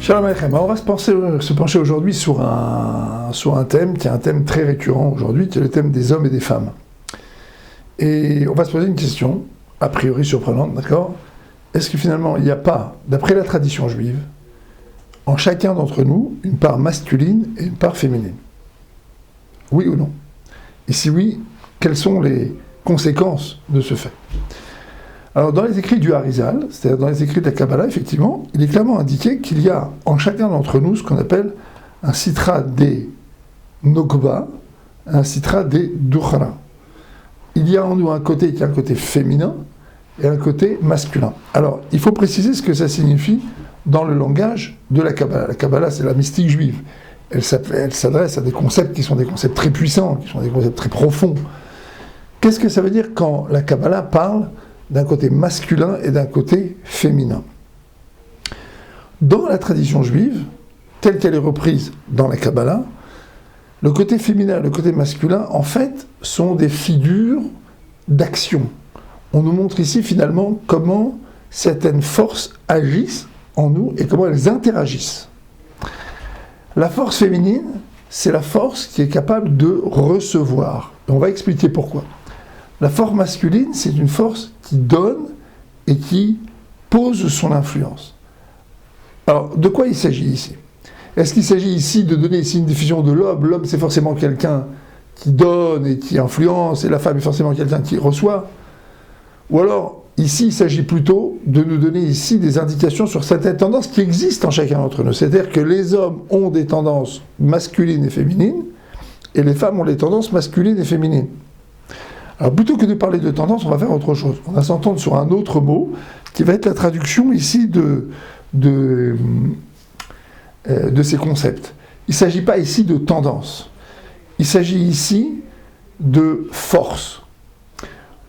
Shalom Aleichem. On va se pencher aujourd'hui sur un thème qui est un thème très récurrent aujourd'hui, qui est le thème des hommes et des femmes. Et on va se poser une question, a priori surprenante, d'accord ? Est-ce que finalement il n'y a pas, d'après la tradition juive, en chacun d'entre nous, une part masculine et une part féminine ? Oui ou non ? Et si oui, quelles sont les conséquences de ce fait ? Alors dans les écrits du Harizal, c'est-à-dire dans les écrits de la Kabbalah, effectivement, il est clairement indiqué qu'il y a en chacun d'entre nous ce qu'on appelle un sitra des Nokba, un sitra des Dukhara. Il y a en nous un côté qui est un côté féminin et un côté masculin. Alors, il faut préciser ce que ça signifie dans le langage de la Kabbalah. La Kabbalah, c'est la mystique juive. Elle s'adresse à des concepts qui sont des concepts très puissants, qui sont des concepts très profonds. Qu'est-ce que ça veut dire quand la Kabbalah parle d'un côté masculin et d'un côté féminin? Dans la tradition juive, telle qu'elle est reprise dans la Kabbalah, le côté féminin et le côté masculin, en fait, sont des figures d'action. On nous montre ici, finalement, comment certaines forces agissent en nous et comment elles interagissent. La force féminine, c'est la force qui est capable de recevoir. Et on va expliquer pourquoi. La force masculine, c'est une force qui donne et qui pose son influence. Alors, de quoi il s'agit ici ? Est-ce qu'il s'agit ici de donner ici une diffusion de l'homme ? L'homme, c'est forcément quelqu'un qui donne et qui influence, et la femme est forcément quelqu'un qui reçoit ? Ou alors, ici, il s'agit plutôt de nous donner ici des indications sur certaines tendances qui existent en chacun d'entre nous. C'est-à-dire que les hommes ont des tendances masculines et féminines, et les femmes ont des tendances masculines et féminines. Alors, plutôt que de parler de tendance, on va faire autre chose. On va s'entendre sur un autre mot, qui va être la traduction ici de ces concepts. Il ne s'agit pas ici de tendance. Il s'agit ici de force.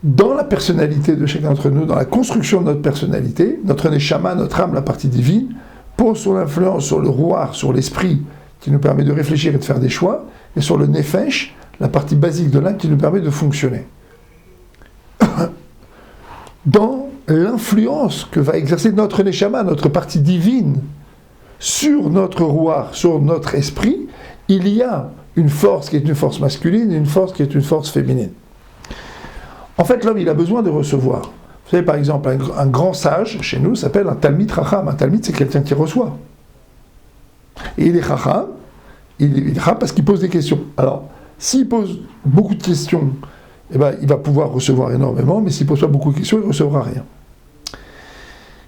Dans la personnalité de chacun d'entre nous, dans la construction de notre personnalité, notre neshama, notre âme, la partie divine, pose son influence sur le ruach, sur l'esprit, qui nous permet de réfléchir et de faire des choix, et sur le nefesh, la partie basique de l'âme qui nous permet de fonctionner. Dans l'influence que va exercer notre neshama, notre partie divine, sur notre ruach, sur notre esprit, il y a une force qui est une force masculine et une force qui est une force féminine. En fait, l'homme, il a besoin de recevoir. Vous savez, par exemple, un grand sage, chez nous, s'appelle un talmid chacham. Un talmid, c'est quelqu'un qui reçoit. Et il est chacham, il est chacham parce qu'il pose des questions. Alors, s'il pose beaucoup de questions, eh ben, il va pouvoir recevoir énormément, mais s'il ne pose pas beaucoup de questions, il ne recevra rien.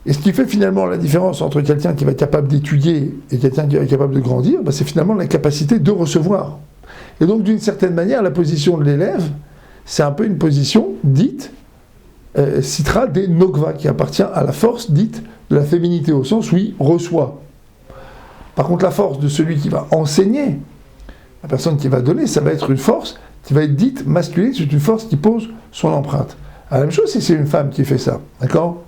Et ce qui fait finalement la différence entre quelqu'un qui va être capable d'étudier et quelqu'un qui va être capable de grandir, ben, c'est finalement la capacité de recevoir. Et donc, d'une certaine manière, la position de l'élève, c'est un peu une position dite Sitra des Nokva, qui appartient à la force dite de la féminité, au sens où il reçoit. Par contre, la force de celui qui va enseigner, la personne qui va donner, ça va être une force qui va être dite masculine, c'est une force qui pose son empreinte. La même chose si c'est une femme qui fait ça, d'accord ?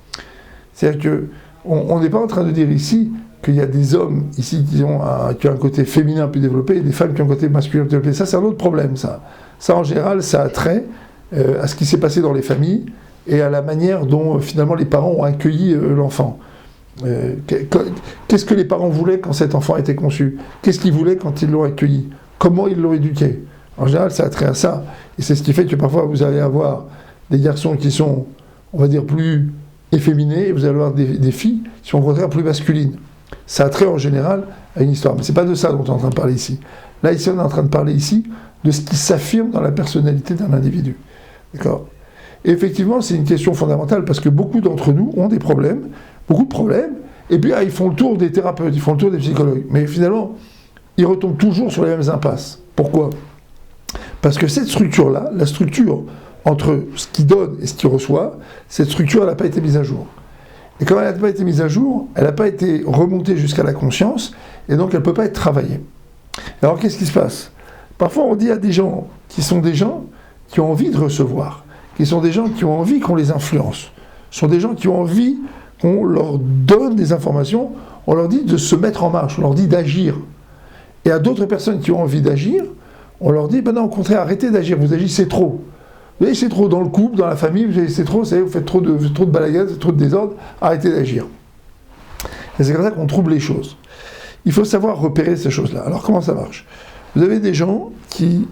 C'est-à-dire qu'on n'est pas en train de dire ici qu'il y a des hommes ici qui ont un côté féminin plus développé et des femmes qui ont un côté masculin plus développé. Ça, c'est un autre problème, ça. Ça, en général, ça a trait à ce qui s'est passé dans les familles et à la manière dont, finalement, les parents ont accueilli l'enfant. Qu'est-ce que les parents voulaient quand cet enfant a été conçu ? Qu'est-ce qu'ils voulaient quand ils l'ont accueilli ? Comment ils l'ont éduqué ? En général, ça a trait à ça. Et c'est ce qui fait que parfois, vous allez avoir des garçons qui sont, on va dire, plus efféminés, et vous allez avoir des filles qui sont au contraire plus masculines. Ça a trait en général à une histoire. Mais ce n'est pas de ça dont on est en train de parler ici. Là, ici, on est en train de parler ici de ce qui s'affirme dans la personnalité d'un individu. D'accord ? Et effectivement, c'est une question fondamentale parce que beaucoup d'entre nous ont des problèmes, beaucoup de problèmes, et puis ils font le tour des thérapeutes, ils font le tour des psychologues. Mais finalement, ils retombent toujours sur les mêmes impasses. Pourquoi ? Parce que cette structure-là, la structure entre ce qui donne et ce qui reçoit, cette structure, elle n'a pas été mise à jour. Et comme elle n'a pas été mise à jour, elle n'a pas été remontée jusqu'à la conscience, et donc elle ne peut pas être travaillée. Alors qu'est-ce qui se passe ? Parfois on dit à des gens qui ont envie de recevoir, qui sont des gens qui ont envie qu'on les influence, sont des gens qui ont envie qu'on leur donne des informations, on leur dit de se mettre en marche, on leur dit d'agir. Et à d'autres personnes qui ont envie d'agir, on leur dit, ben non, au contraire, arrêtez d'agir, vous agissez trop. Vous agissez trop dans le couple, dans la famille, vous agissez trop, vous faites trop de balagas, trop de désordre, arrêtez d'agir. Et c'est comme ça qu'on trouble les choses. Il faut savoir repérer ces choses-là. Alors comment ça marche? Vous avez des gens qui,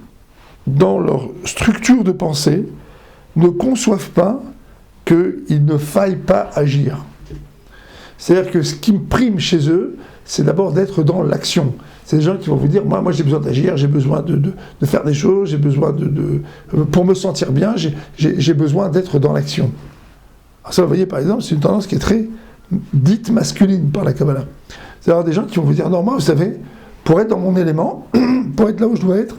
dans leur structure de pensée, ne conçoivent pas qu'il ne faille pas agir. C'est-à-dire que ce qui prime chez eux, c'est d'abord d'être dans l'action. C'est des gens qui vont vous dire, moi j'ai besoin d'agir, j'ai besoin de faire des choses, j'ai besoin pour me sentir bien, j'ai besoin d'être dans l'action. Alors ça, vous voyez, par exemple, c'est une tendance qui est très dite masculine par la Kabbalah. C'est-à-dire des gens qui vont vous dire, non, moi, vous savez, pour être dans mon élément, pour être là où je dois être,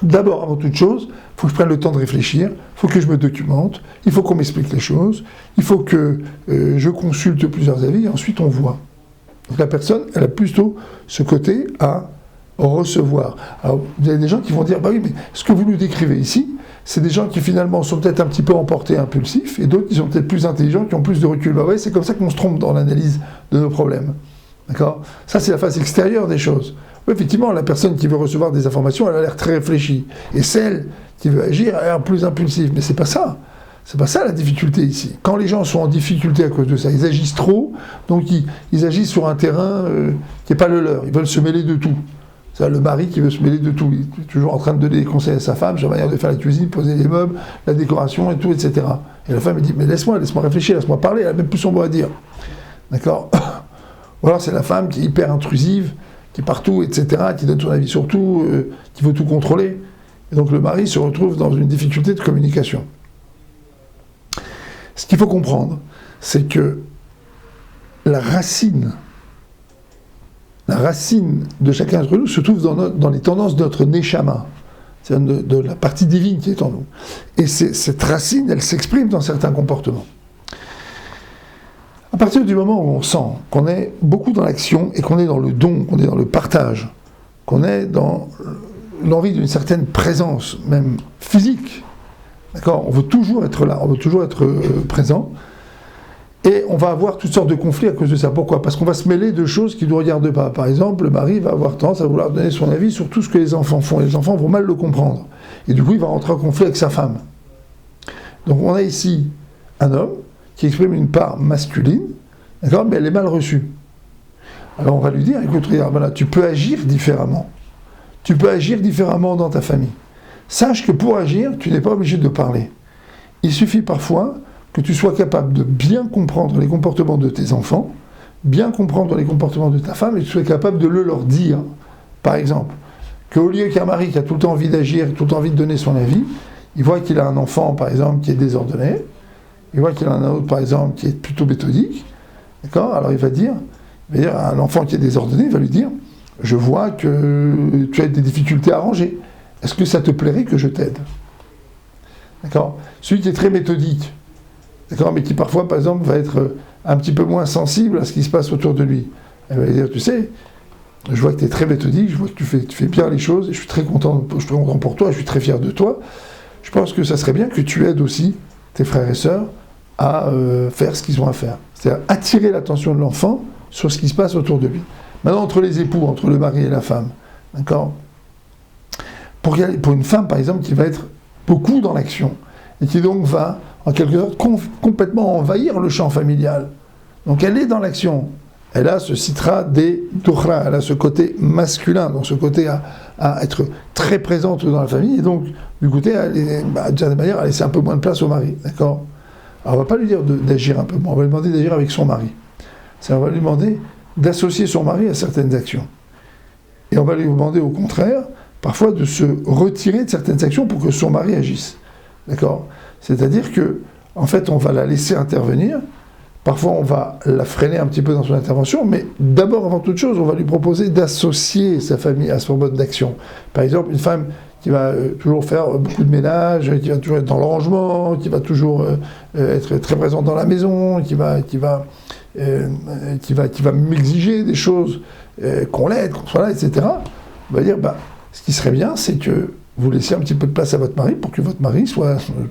d'abord, avant toute chose, il faut que je prenne le temps de réfléchir, il faut que je me documente, il faut qu'on m'explique les choses, il faut que je consulte plusieurs avis, et ensuite on voit. Donc la personne, elle a plutôt ce côté à recevoir. Alors, il y a des gens qui vont dire, bah oui, mais ce que vous nous décrivez ici, c'est des gens qui finalement sont peut-être un petit peu emportés, impulsifs, et d'autres qui sont peut-être plus intelligents, qui ont plus de recul. Bah ouais, c'est comme ça qu'on se trompe dans l'analyse de nos problèmes. D'accord? Ça, c'est la face extérieure des choses. Oui, effectivement, la personne qui veut recevoir des informations, elle a l'air très réfléchie. Et celle qui veut agir, elle a l'air plus impulsive. Mais c'est pas ça. C'est pas ça la difficulté ici. Quand les gens sont en difficulté à cause de ça, ils agissent trop, donc ils agissent sur un terrain qui n'est pas le leur. Ils veulent se mêler de tout. C'est le mari qui veut se mêler de tout. Il est toujours en train de donner des conseils à sa femme sur la manière de faire la cuisine, poser les meubles, la décoration et tout, etc. Et la femme, elle dit, mais laisse-moi réfléchir, laisse-moi parler, elle a même plus son mot à dire. D'accord? Ou alors c'est la femme qui est hyper intrusive, qui est partout, etc., qui donne son avis sur tout, qui veut tout contrôler. Et donc le mari se retrouve dans une difficulté de communication. Ce qu'il faut comprendre, c'est que la racine de chacun d'entre nous se trouve dans les tendances de notre neshama, c'est-à-dire de la partie divine qui est en nous. Et cette racine, elle s'exprime dans certains comportements. À partir du moment où on sent qu'on est beaucoup dans l'action et qu'on est dans le don, qu'on est dans le partage, qu'on est dans l'envie d'une certaine présence, même physique, d'accord, on veut toujours être là, on veut toujours être présent, et on va avoir toutes sortes de conflits à cause de ça. Pourquoi? Parce qu'on va se mêler de choses qui ne nous regardent pas. Par exemple, le mari va avoir tendance à vouloir donner son avis sur tout ce que les enfants font, et les enfants vont mal le comprendre. Et du coup, il va rentrer en conflit avec sa femme. Donc on a ici un homme qui exprime une part masculine, d'accord, mais elle est mal reçue. Alors on va lui dire, écoute, regarde, voilà, tu peux agir différemment. Tu peux agir différemment dans ta famille. Sache que pour agir, tu n'es pas obligé de parler. Il suffit parfois que tu sois capable de bien comprendre les comportements de tes enfants, bien comprendre les comportements de ta femme, et que tu sois capable de leur dire, par exemple, qu'au lieu qu'un mari qui a tout le temps envie d'agir, tout le temps envie de donner son avis, il voit qu'il a un enfant, par exemple, qui est désordonné, il voit qu'il a un autre, par exemple, qui est plutôt méthodique, d'accord? Alors il va dire à un enfant qui est désordonné, il va lui dire, je vois que tu as des difficultés à ranger, est-ce que ça te plairait que je t'aide? D'accord? Celui qui est très méthodique, d'accord, mais qui parfois, par exemple, va être un petit peu moins sensible à ce qui se passe autour de lui. Elle va lui dire, tu sais, je vois que tu es très méthodique, je vois que tu fais bien les choses, et je suis très content pour toi, je suis très fier de toi. Je pense que ça serait bien que tu aides aussi tes frères et sœurs à faire ce qu'ils ont à faire. C'est-à-dire attirer l'attention de l'enfant sur ce qui se passe autour de lui. Maintenant, entre les époux, entre le mari et la femme, d'accord, pour une femme, par exemple, qui va être beaucoup dans l'action, et qui donc va, en quelque sorte, complètement envahir le champ familial. Donc elle est dans l'action. Elle a ce citra des dochra, elle a ce côté masculin, donc ce côté à être très présente dans la famille, et donc, du côté, d'une certaine manière, à laisser un peu moins de place au mari, d'accord? Alors on ne va pas lui dire d'agir un peu moins, on va lui demander d'agir avec son mari. On va lui demander d'associer son mari à certaines actions. Et on va lui demander au contraire, parfois, de se retirer de certaines actions pour que son mari agisse. D'accord? C'est-à-dire que, en fait, on va la laisser intervenir, parfois on va la freiner un petit peu dans son intervention, mais d'abord, avant toute chose, on va lui proposer d'associer sa famille à son mode d'action. Par exemple, une femme qui va toujours faire beaucoup de ménage, qui va toujours être dans le rangement, qui va toujours être très présente dans la maison, qui va m'exiger des choses, qu'on l'aide, qu'on soit là, etc. On va dire, ce qui serait bien, c'est que vous laissiez un petit peu de place à votre mari pour que votre mari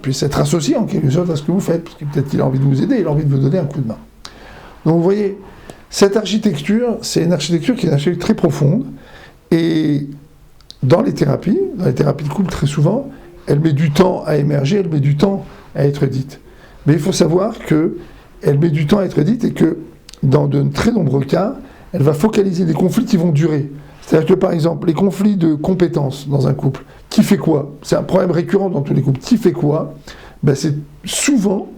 puisse être associé en quelque sorte à ce que vous faites, parce que peut-être qu'il a envie de vous aider, il a envie de vous donner un coup de main. Donc vous voyez, cette architecture, c'est une architecture qui est une architecture très profonde, et dans les thérapies de couple très souvent, elle met du temps à émerger, elle met du temps à être dite. Mais il faut savoir qu'elle met du temps à être dite et que dans de très nombreux cas, elle va focaliser des conflits qui vont durer. C'est-à-dire que, par exemple, les conflits de compétences dans un couple, qui fait quoi? C'est un problème récurrent dans tous les couples. Qui fait quoi? Ben, c'est souvent,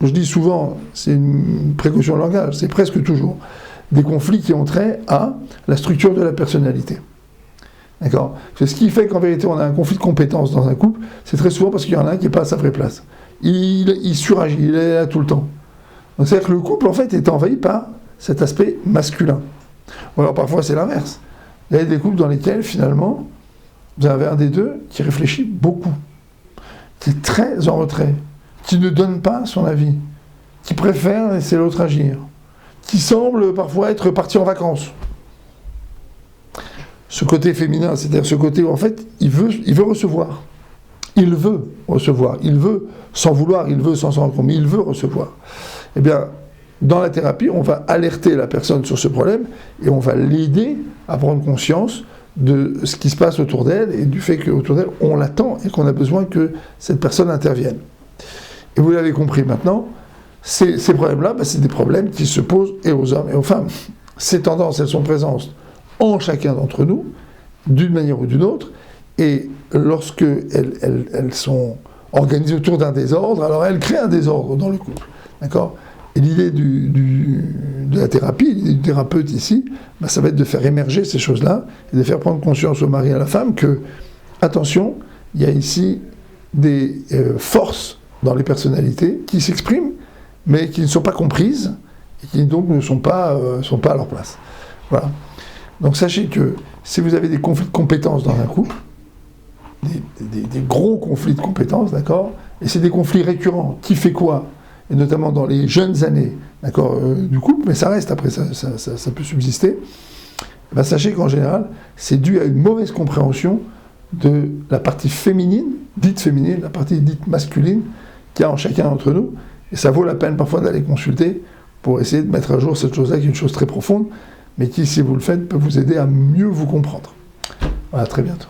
je dis souvent, c'est une précaution de langage, c'est presque toujours, des conflits qui ont trait à la structure de la personnalité. D'accord? C'est ce qui fait qu'en vérité, on a un conflit de compétences dans un couple, c'est très souvent parce qu'il y en a un qui n'est pas à sa vraie place. Il suragit, il est là tout le temps. Donc c'est-à-dire que le couple, en fait, est envahi par cet aspect masculin. Ou alors parfois, c'est l'inverse. Il y a des couples dans lesquels, finalement, vous avez un des deux qui réfléchit beaucoup, qui est très en retrait, qui ne donne pas son avis, qui préfère laisser l'autre agir, qui semble parfois être parti en vacances. Ce côté féminin, c'est-à-dire ce côté où en fait, il veut recevoir. Il veut recevoir. Il veut sans vouloir, il veut sans s'en rendre compte, mais il veut recevoir. Eh bien, dans la thérapie, on va alerter la personne sur ce problème et on va l'aider à prendre conscience de ce qui se passe autour d'elle et du fait qu'autour d'elle, on l'attend et qu'on a besoin que cette personne intervienne. Et vous l'avez compris maintenant, ces problèmes-là, c'est des problèmes qui se posent et aux hommes et aux femmes. Ces tendances, elles sont présentes en chacun d'entre nous, d'une manière ou d'une autre, et lorsque elles sont organisées autour d'un désordre, alors elles créent un désordre dans le couple. D'accord ? Et l'idée de la thérapie, l'idée du thérapeute ici, ça va être de faire émerger ces choses-là, et de faire prendre conscience au mari et à la femme que, attention, il y a ici des forces dans les personnalités qui s'expriment, mais qui ne sont pas comprises, et qui donc ne sont pas à leur place. Voilà. Donc sachez que si vous avez des conflits de compétences dans un couple, des gros conflits de compétences, d'accord, et c'est des conflits récurrents, qui fait quoi? Et notamment dans les jeunes années, d'accord, du couple, mais ça reste, après ça peut subsister, ben sachez qu'en général, c'est dû à une mauvaise compréhension de la partie féminine, la partie dite masculine, qu'il y a en chacun d'entre nous, et ça vaut la peine parfois d'aller consulter pour essayer de mettre à jour cette chose-là, qui est une chose très profonde, mais qui, si vous le faites, peut vous aider à mieux vous comprendre. Voilà, à très bientôt.